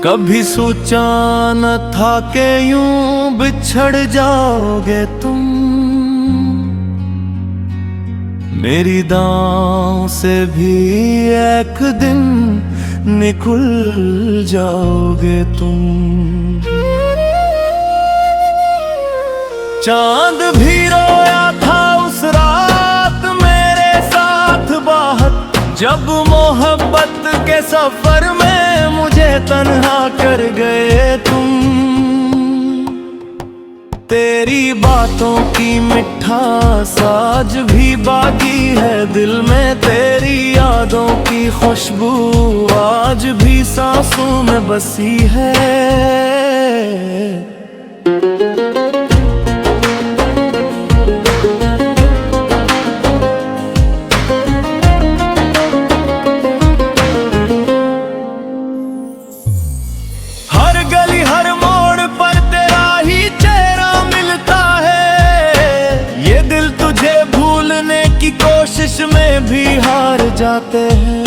कभी सोचा न था कि यूं बिछड़ जाओगे तुम, मेरी दांव से भी एक दिन निकल जाओगे तुम। चांद भी रोया था उस रात मेरे साथ बाहर, जब मोहब्बत के सफर में मुझे तन्हा कर गए तुम। तेरी बातों की मिठास आज भी बाकी है दिल में, तेरी यादों की खुशबू आज भी सांसों में बसी है। हर गली हर मोड़ पर तेरा ही चेहरा मिलता है, ये दिल तुझे भूलने की कोशिश में भी हार जाते हैं।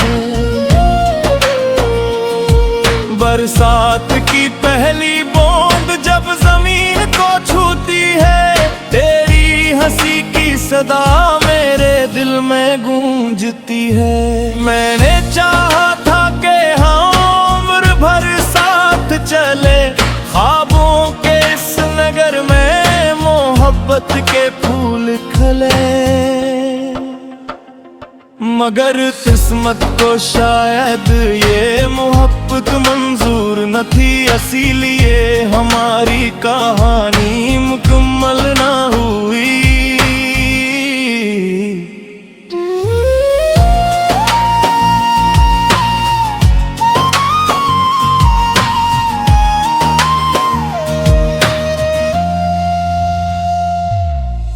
बरसात की पहली बूंद जब जमीन को छूती है, तेरी हंसी की सदा मेरे दिल में गूंजती है। मैंने चाहा था कि हम उम्र भर साथ चले, ख्वाबों के इस नगर में मोहब्बत के फूल खिले, मगर किस्मत को शायद ये मोहब्बत मंजूर न थी, इसीलिए हमारी कहानी मुकम्मल ना हुई।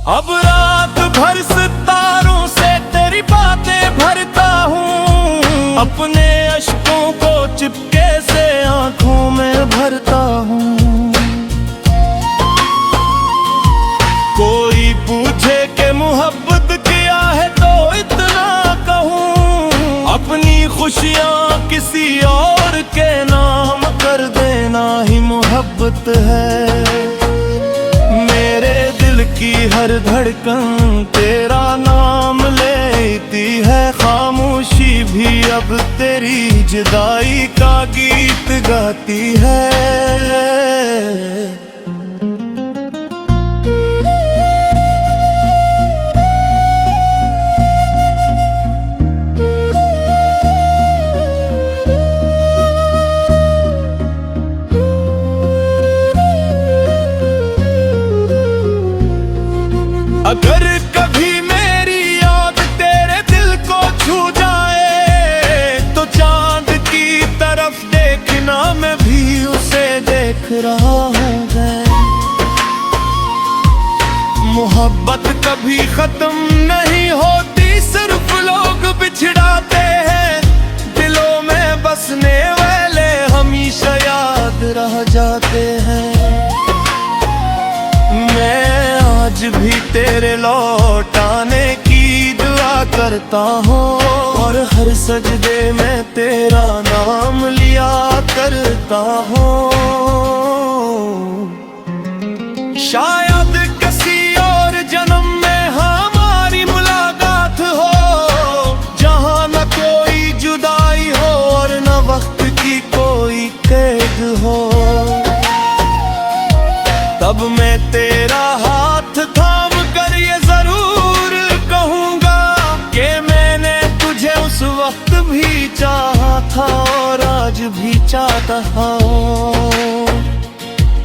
अब रात भर सितारों से तेरी बातें भरता हूँ, अपने अश्कों को चिपके से आंखों में भरता हूँ। कोई पूछे कि मोहब्बत किया है तो इतना कहूँ, अपनी खुशियाँ किसी और के नाम कर देना ही मोहब्बत है। मेरे दिल की हर धड़कन तेरा नाम लेती है, खामोशी भी अब तेरी जुदाई का गीत गाती है। अगर कभी मेरी याद तेरे दिल को छू जाए, तो चांद की तरफ देखना मैं भी उसे देख रहा हूँ। मोहब्बत कभी खत्म नहीं होती, सिर्फ लोग बिछड़ाते हैं, दिलों में बसने वाले हमेशा याद रह जाते हैं। मैं आज भी तेरे लौट आने की दुआ करता हूँ, और हर सजदे में तेरा नाम लिया करता हूँ। शायद किसी और जन्म में हमारी मुलाकात हो, जहाँ न कोई जुदाई हो और न वक्त की कोई कैद हो। तब मैं तेरा हाथ थाम कर ये जरूर कहूँगा कि मैंने तुझे उस वक्त भी चाहा था और आज भी चाहता हूँ।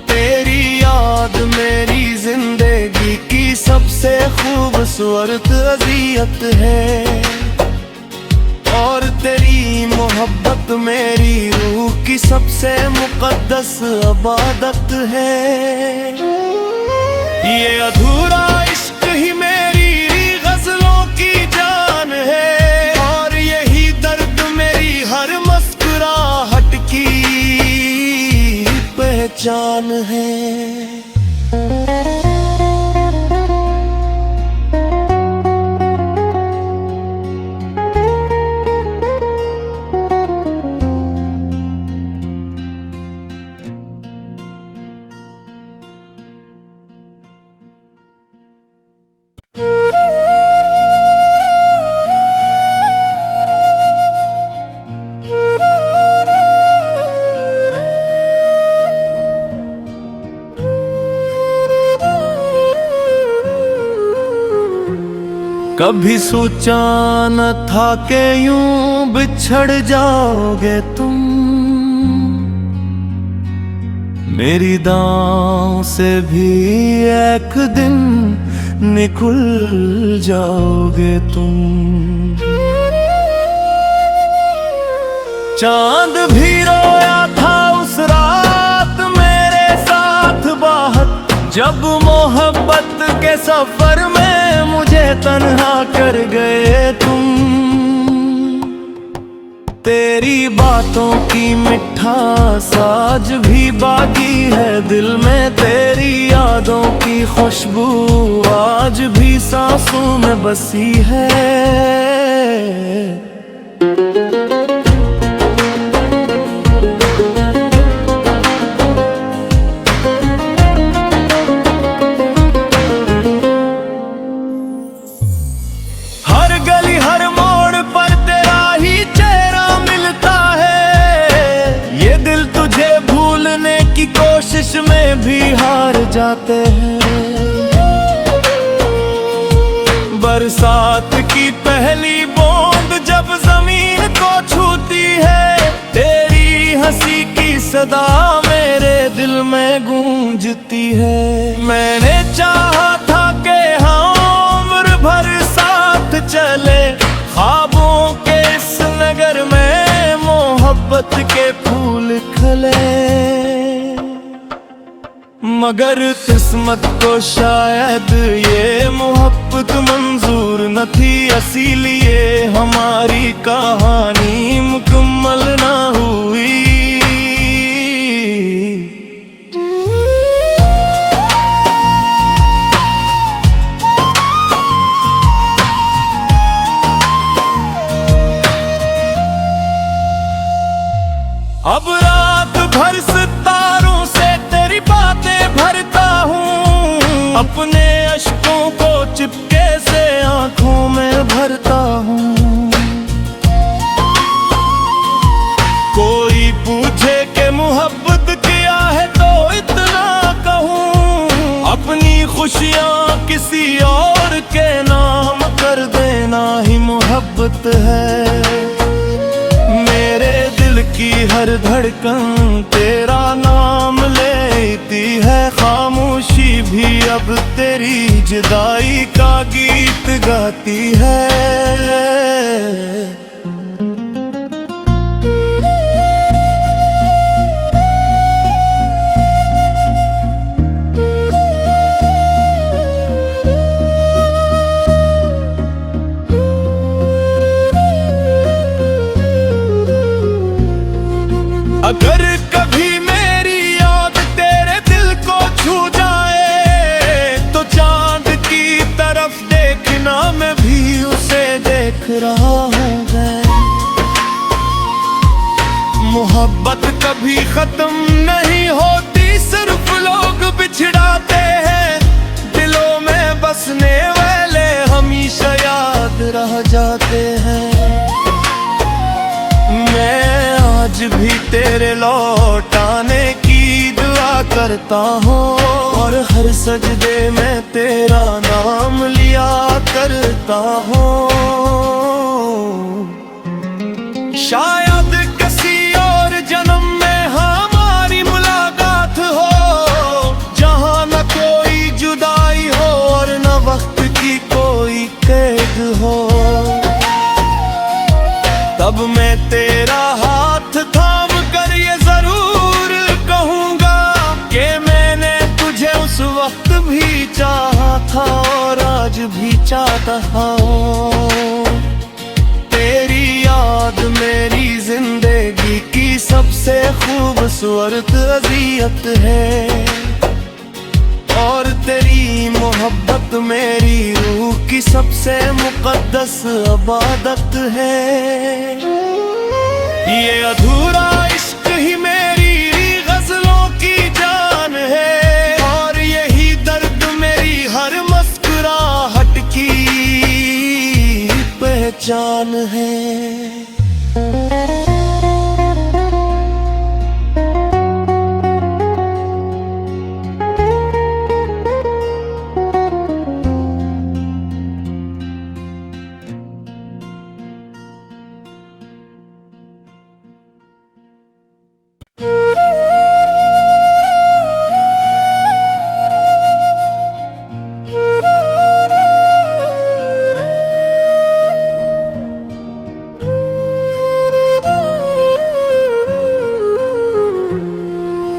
तेरी याद मेरी जिंदगी की सबसे खूबसूरत अज़ियत है, और तेरी मोहब्बत मेरी रूह की सबसे मुक़द्दस इबादत है। ये अधूरा इश्क ही मेरी गज़लों की जान है, और यही दर्द मेरी हर मुस्कुराहट की पहचान है। कभी सोचा न था कि यूं बिछड़ जाओगे तुम, मेरी दांव से भी एक दिन निकल जाओगे तुम। चांद भी रोया था उस रात मेरे साथ बाहर, जब मोहब्बत के सफर में मुझे तन्हा कर गए तुम। तेरी बातों की मिठास आज भी बाकी है दिल में, तेरी यादों की खुशबू आज भी सांसों में बसी है। हर गली हर मोड़ पर तेरा ही चेहरा मिलता है, ये दिल तुझे भूलने की कोशिश में भी हार जाते हैं। बरसात की पहली बूंद जब जमीन को छूती है, तेरी हंसी की सदा मेरे दिल में गूंजती है। मैंने चाहा था कि हम उम्र भर साथ चले, ख्वाबों के इस नगर में मोहब्बत के फूल खिले, मगर किस्मत को शायद ये मोहब्बत मंजूर न थी, इसीलिए हमारी कहानी मुकम्मल ना हुई। अब रात भर सितारों से तेरी बातें भरता हूँ, अपने अश्कों को चिपके से आंखों में भरता हूँ। कोई पूछे कि मोहब्बत क्या है तो इतना कहूँ, अपनी खुशियाँ किसी और के नाम कर देना ही मोहब्बत है। मेरे दिल की हर धड़कन तेरा नाम लेती है, खामोशी भी अब तेरी जुदाई का गीत गाती है। अगर कभी मेरी याद तेरे दिल को छू जाए, तो चांद की तरफ देखना मैं भी उसे देख रहा हूँ। मोहब्बत कभी खत्म नहीं होती, सिर्फ लोग बिछड़ाते हैं, दिलों में बसने वाले हमेशा याद रह जाते हैं। मैं आज भी तेरे लौट आने की दुआ करता हूँ, और हर सजदे में तेरा नाम लिया करता हूँ। शायद किसी और जन्म में हमारी मुलाकात हो, जहाँ न कोई जुदाई हो और न वक्त की कोई कैद हो। तब मैं तेरा हाथ थाम कर ये जरूर कहूँगा कि मैंने तुझे उस वक्त भी चाहा था और आज भी चाहता हूँ। तेरी याद मेरी जिंदगी की सबसे खूबसूरत अज़ियत है, और तेरी मोहब्बत मेरी रूह की सबसे मुक़द्दस इबादत है। ये अधूरा इश्क ही मेरी गज़लों की जान है, और यही दर्द मेरी हर मुस्कुराहट की पहचान है।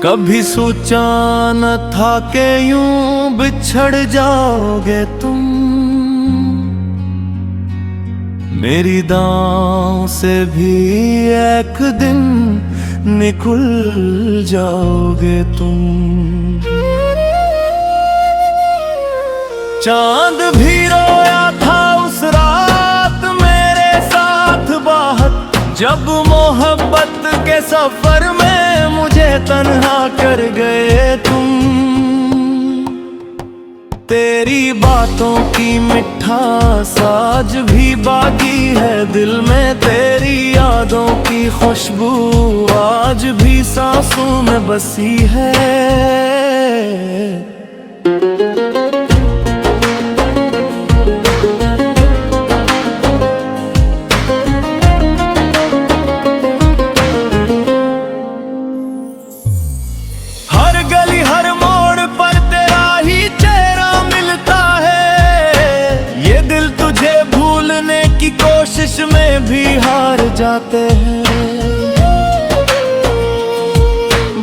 कभी सोचा न था कि यूं बिछड़ जाओगे तुम, मेरी दांव से भी एक दिन निकल जाओगे तुम। चांद भी रोया था उस रात मेरे साथ बाहर, जब मोहब्बत के सफर में मुझे तन्हा कर गए तुम। तेरी बातों की मिठास आज भी बाकी है दिल में, तेरी यादों की खुशबू आज भी सांसों में बसी है। हर गली हर मोड़ पर तेरा ही चेहरा मिलता है, ये दिल तुझे भूलने की कोशिश में भी हार जाते हैं।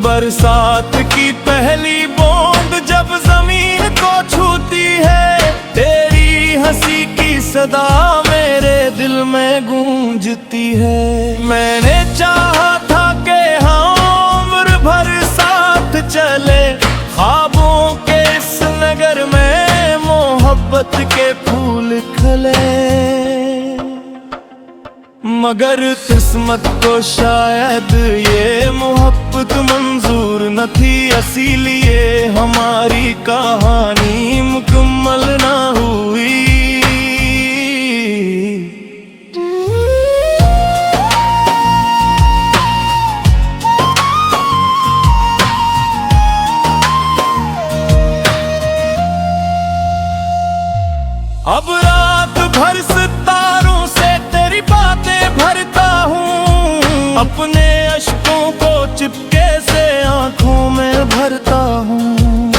बरसात की पहली बूंद जब जमीन को छूती है, तेरी हंसी की सदा मेरे दिल में गूंजती है। मैंने चाहा था कि हम उम्र भर साथ चले, ख्वाबों के इस नगर में मोहब्बत के फूल खिले। मगर किस्मत को शायद ये मोहब्बत मंजूर न थी, इसीलिए हमारी कहानी मुकम्मल ना हुई। अब रात भर सितारों से तेरी बातें भरता हूँ, अपने अश्कों को चिपके से आंखों में भरता हूँ।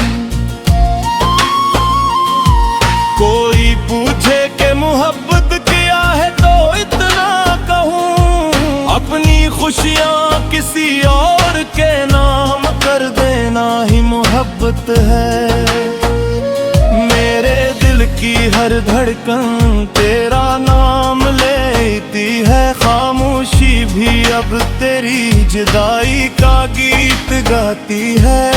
कोई पूछे कि मोहब्बत क्या है तो इतना कहूँ, अपनी खुशियाँ किसी और के नाम कर देना ही मोहब्बत है। मेरे दिल की हर धड़कन तेरा नाम लेती है, खामोशी भी अब तेरी जुदाई का गीत गाती है।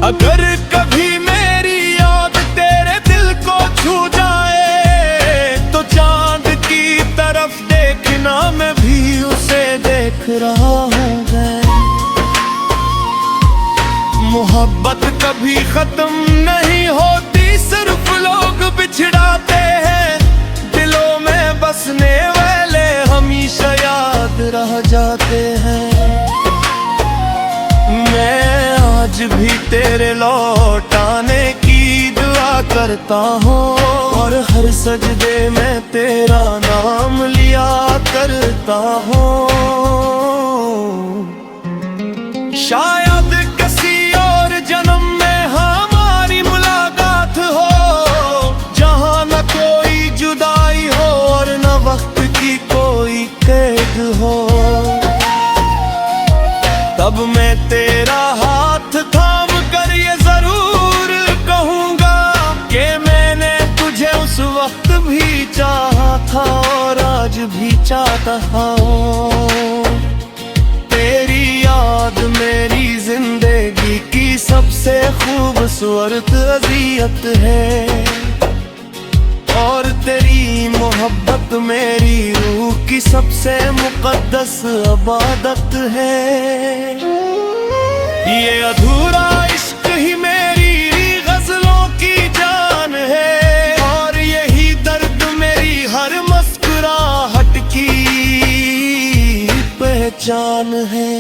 अगर कभी मेरी याद तेरे दिल को छू जाए, तो चांद की तरफ देखना मैं भी उसे देख रहा हूँ। मोहब्बत कभी खत्म नहीं होती, सिर्फ लोग बिछड़ाते हैं। दिलों में बसने वाले हमेशा याद रह जाते हैं। मैं आज भी तेरे लौट आने की दुआ करता हूँ, और हर सजदे में तेरा नाम लिया करता हूँ। शायद किसी और जन्म में हमारी मुलाकात हो, जहाँ न कोई जुदाई हो और न वक्त की कोई कैद हो। तब मैं तेरा हाथ थाम कर ये जरूर कहूँगा कि मैंने तुझे उस वक्त भी चाहा था और आज भी चाहता हूँ। तेरी याद मेरी जिंदगी की सबसे खूबसूरत अज़ियत है, और तेरी मोहब्बत मेरी रूह की सबसे मुक़द्दस इबादत है। ये अधूरा इश्क ही मेरी गज़लों की जान है, और यही दर्द मेरी हर मुस्कुराहट की पहचान है।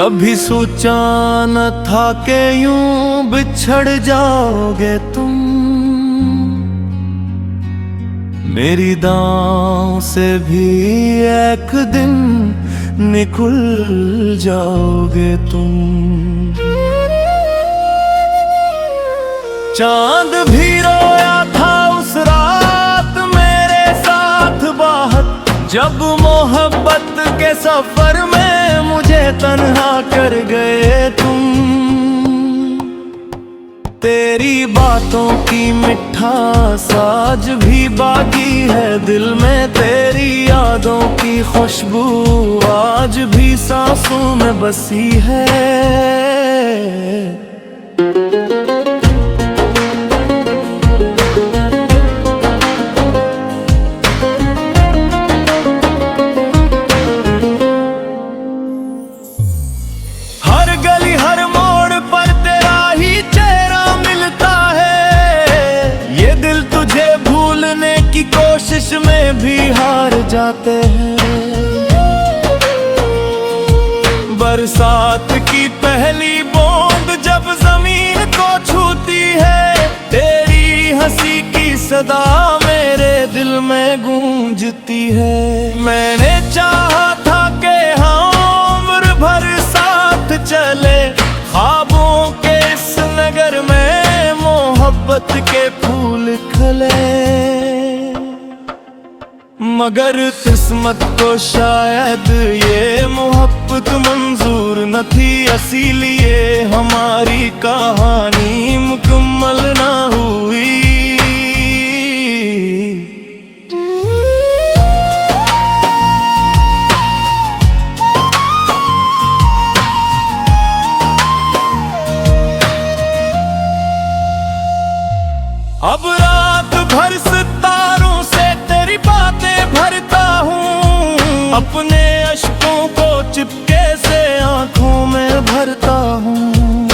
कभी सोचा न था कि यूं बिछड़ जाओगे तुम, मेरी दांव से भी एक दिन निकल जाओगे तुम। चांद भी रोया था उस रात मेरे साथ बाहर, जब मोहब्बत के सफर में मुझे तन्हा कर गए तुम। तेरी बातों की मिठास आज भी बाकी है दिल में, तेरी यादों की खुशबू आज भी सांसों में बसी है। हर गली हर मोड़ पर तेरा ही चेहरा मिलता है, ये दिल तुझे भूलने की कोशिश में भी हार जाते हैं। बरसात की पहली बूंद जब जमीन को छूती है, तेरी हंसी की सदा मेरे दिल में गूंजती है। मैंने चाहा था कि हम उम्र भर साथ चले, ख्वाबों के इस नगर में मोहब्बत के फूल खिले, मगर किस्मत को शायद ये मोहब्बत मंजूर न थी, इसीलिए हमारी कहानी मुकम्मल ना हुई। अब रात भर सितारों से तेरी बातें भरता हूँ, अपने अश्कों को चिपके से आंखों में भरता हूँ।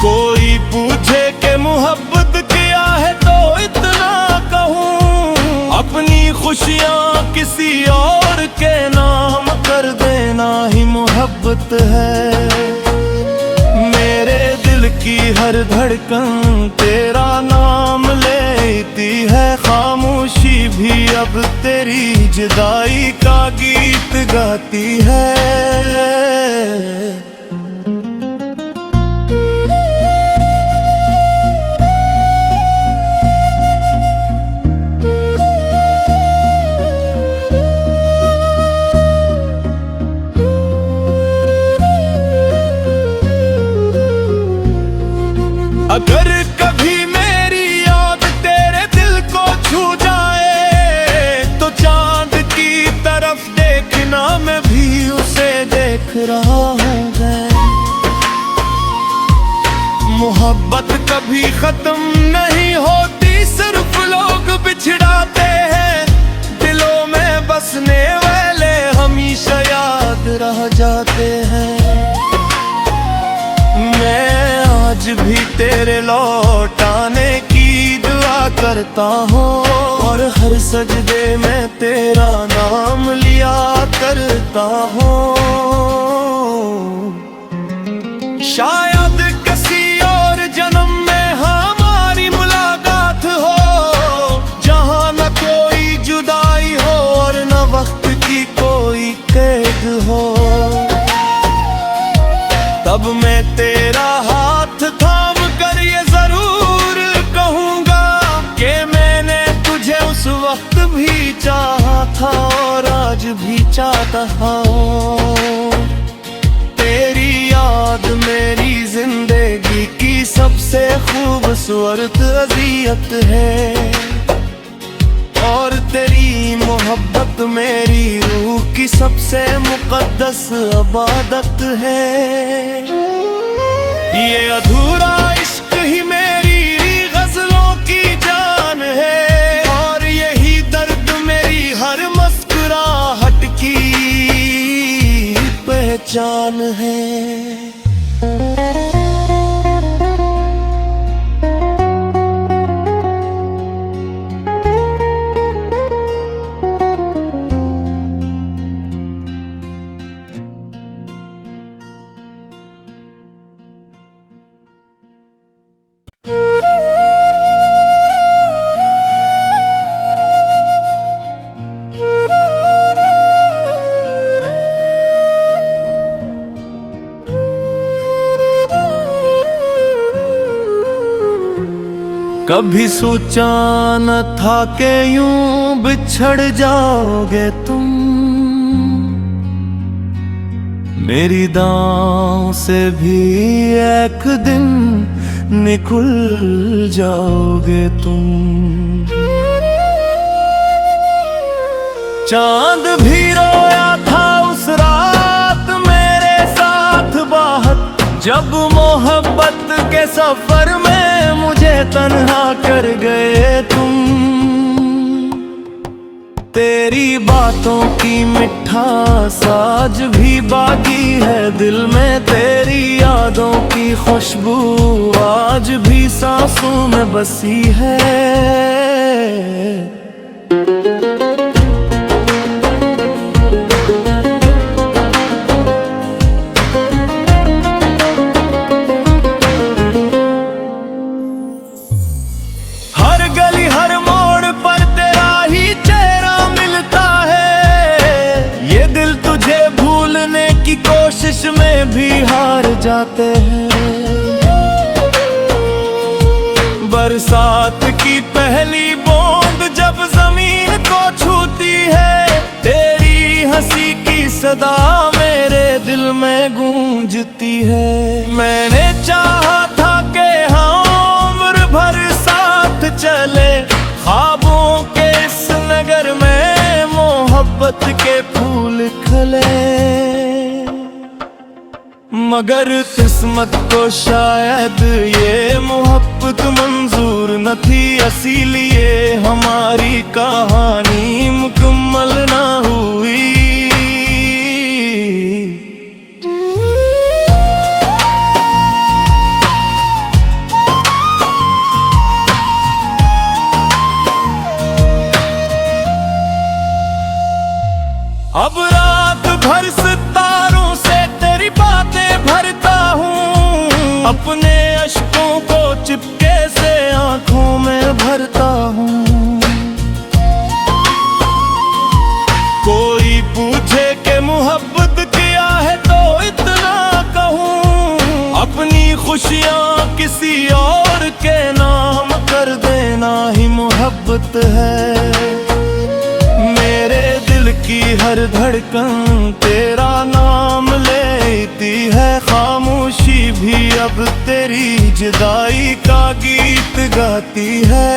कोई पूछे कि मोहब्बत किया है तो इतना कहूँ, अपनी खुशियाँ किसी और के नाम कर देना ही मोहब्बत है। मेरे दिल की हर धड़कन तेरा नाम लेती है, खामोशी भी अब तेरी जुदाई का गीत गाती है। अगर कभी मेरी याद तेरे दिल को छू जाए, तो चांद की तरफ देखना मैं भी उसे देख रहा हूँ। मोहब्बत कभी खत्म नहीं होती, सिर्फ लोग बिछड़ाते हैं, दिलों में बसने वाले हमेशा याद रह जाते हैं। मैं आज भी तेरे लौट आने की दुआ करता हूँ, और हर सजदे में तेरा नाम लिया करता हूँ। शायद किसी और जन्म में हमारी मुलाकात हो, जहाँ न कोई जुदाई हो और न वक्त की कोई कैद हो। तब मैं तेरा हाथ थाम कर ये जरूर कहूँगा कि मैंने तुझे उस वक्त भी चाहा था और आज भी चाहता हूँ। तेरी याद मेरी जिंदगी की सबसे खूबसूरत अज़ियत है, और तेरी मोहब्बत मेरी रूह की सबसे मुक़द्दस इबादत है। ये अधूरा इश्क ही मेरी गज़लों की जान है, और यही दर्द मेरी हर मुस्कुराहट की पहचान है। कभी सोचा न था कि यूं बिछड़ जाओगे तुम, मेरी दांव से भी एक दिन निकल जाओगे तुम। चांद भी रोया था उस रात मेरे साथ बाहर, जब मोहब्बत के सफर में मुझे तन्हा कर गए तुम। तेरी बातों की मिठास आज भी बाकी है दिल में, तेरी यादों की खुशबू आज भी सांसों में बसी है। हर गली हर मोड़ पर तेरा ही चेहरा मिलता है, ये दिल तुझे भूलने की कोशिश में भी हार जाते हैं। बरसात की पहली बूंद जब जमीन को छूती है, तेरी हंसी की सदा मेरे दिल में गूंजती है। मैंने चाहा था कि हम उम्र भर साथ चले, ख्वाबों के इस नगर में मोहब्बत के फूल खिले, मगर किस्मत को शायद ये मोहब्बत मंजूर न थी, इसीलिए हमारी कहानी मुकम्मल ना हुई। अब रात भर सितारों से तेरी बातें भरता हूँ, अपने अश्कों को चिपके से आंखों में भरता हूँ। कोई पूछे कि मोहब्बत क्या है तो इतना कहूँ, अपनी खुशियाँ किसी और के नाम कर देना ही मोहब्बत है। मेरे दिल की हर धड़कन तेरा नाम लेती है, खामोशी भी अब तेरी जुदाई का गीत गाती है।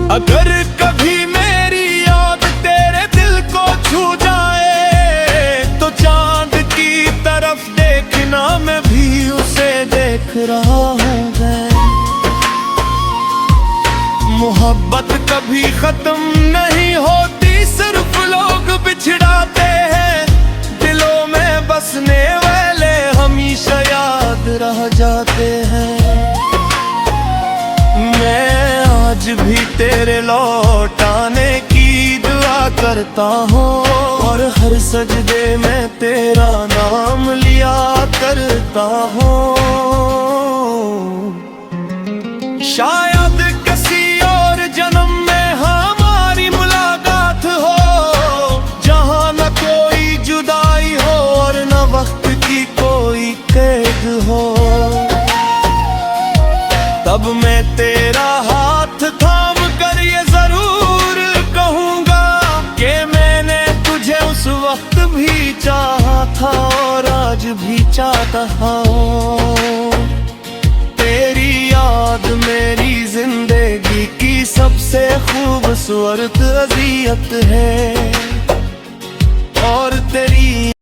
अगर कभी मेरी याद तेरे दिल को छू जाए, तो चांद की तरफ देखना मैं भी उसे देख रहा हूँ। मोहब्बत कभी खत्म नहीं होती, सिर्फ लोग बिछड़ाते हैं, दिलों में बसने वाले हमेशा याद रह जाते हैं। मैं आज भी तेरे लौट आने की दुआ करता हूँ, और हर सजदे में तेरा नाम लिया करता हूँ। शायद किसी और जन्म में हमारी मुलाकात हो, जहाँ न कोई जुदाई हो और न वक्त की कोई कैद हो। तब मैं तेरा हाथ थाम कर ये जरूर कहूँगा कि मैंने तुझे उस वक्त भी चाहा था और आज भी चाहता हूँ। तेरी याद मेरी जिंदगी की सबसे खूबसूरत अज़ियत है, और तेरी